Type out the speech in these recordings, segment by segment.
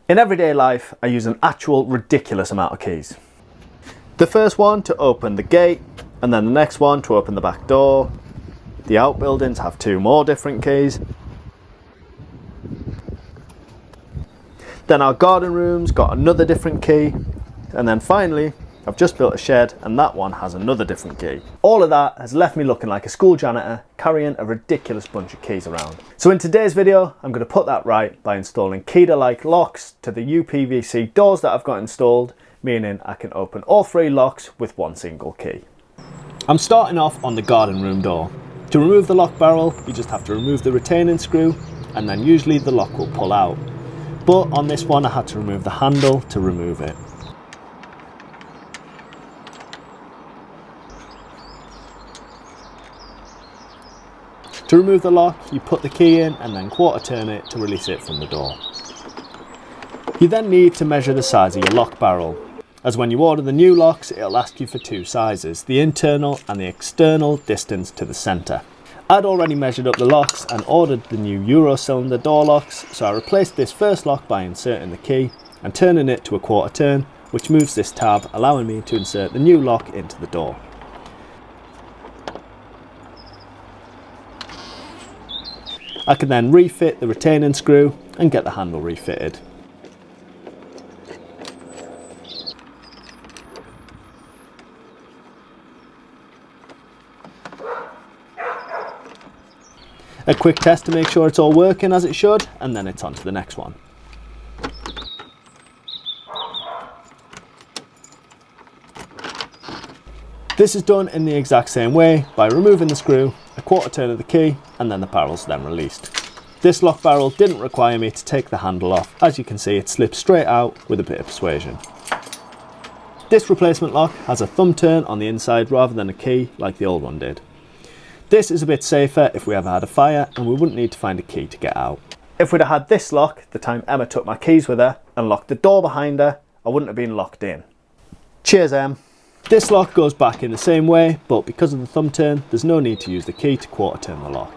In everyday life, I use an actual ridiculous amount of keys. The first one to open the gate, and then the next one to open the back door. The outbuildings have 2 more different keys. Then our garden room's got another different key. And then finally, I've just built a shed and that one has another different key. All of that has left me looking like a school janitor carrying a ridiculous bunch of keys around. So in today's video, I'm going to put that right by installing key-to-like locks to the UPVC doors that I've got installed, meaning I can open all 3 locks with one single key. I'm starting off on the garden room door. To remove the lock barrel, you just have to remove the retaining screw and then usually the lock will pull out. But on this one I had to remove the handle to remove it. To remove the lock, you put the key in and then quarter turn it to release it from the door. You then need to measure the size of your lock barrel, as when you order the new locks it'll ask you for 2 sizes, the internal and the external distance to the centre. I'd already measured up the locks and ordered the new Euro cylinder door locks, so I replaced this first lock by inserting the key and turning it to a quarter turn, which moves this tab, allowing me to insert the new lock into the door. I can then refit the retaining screw and get the handle refitted. A quick test to make sure it's all working as it should, and then it's on to the next one. This is done in the exact same way by removing the screw, a quarter turn of the key, and then the barrel's then released. This lock barrel didn't require me to take the handle off. As you can see, it slips straight out with a bit of persuasion. This replacement lock has a thumb turn on the inside rather than a key like the old one did. This is a bit safer if we ever had a fire and we wouldn't need to find a key to get out. If we'd have had this lock the time Emma took my keys with her and locked the door behind her, I wouldn't have been locked in. Cheers, Em. This lock goes back in the same way, but because of the thumb turn, there's no need to use the key to quarter turn the lock.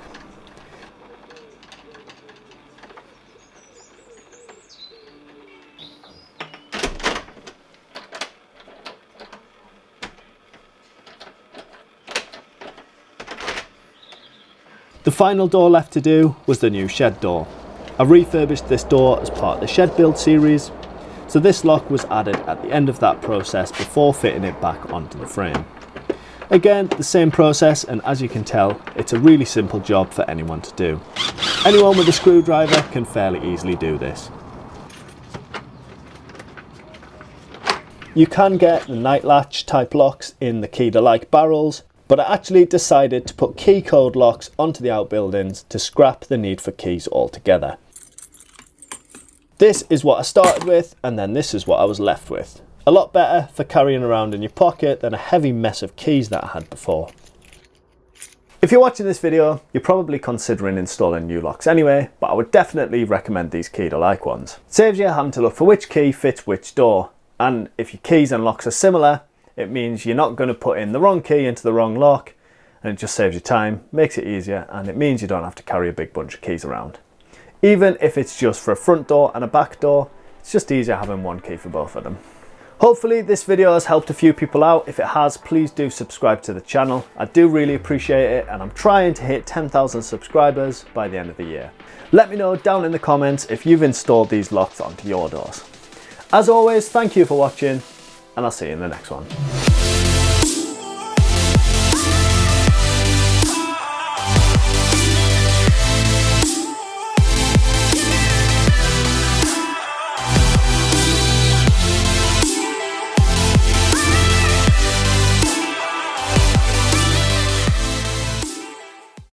The final door left to do was the new shed door. I refurbished this door as part of the shed build series, so this lock was added at the end of that process before fitting it back onto the frame. Again, the same process, and as you can tell, it's a really simple job for anyone to do. Anyone with a screwdriver can fairly easily do this. You can get the night latch type locks in the key-to-like barrels, but I actually decided to put key code locks onto the outbuildings to scrap the need for keys altogether. This is what I started with, and then this is what I was left with. A lot better for carrying around in your pocket than a heavy mess of keys that I had before. If you're watching this video, you're probably considering installing new locks anyway, but I would definitely recommend these key-to-like ones. It saves you having to look for which key fits which door, and if your keys and locks are similar, it means you're not going to put in the wrong key into the wrong lock, and it just saves you time, makes it easier, and it means you don't have to carry a big bunch of keys around. Even if it's just for a front door and a back door, it's just easier having one key for both of them. Hopefully this video has helped a few people out. If it has, please do subscribe to the channel. I do really appreciate it, and I'm trying to hit 10,000 subscribers by the end of the year. Let me know down in the comments if you've installed these locks onto your doors. As always, thank you for watching, and I'll see you in the next one.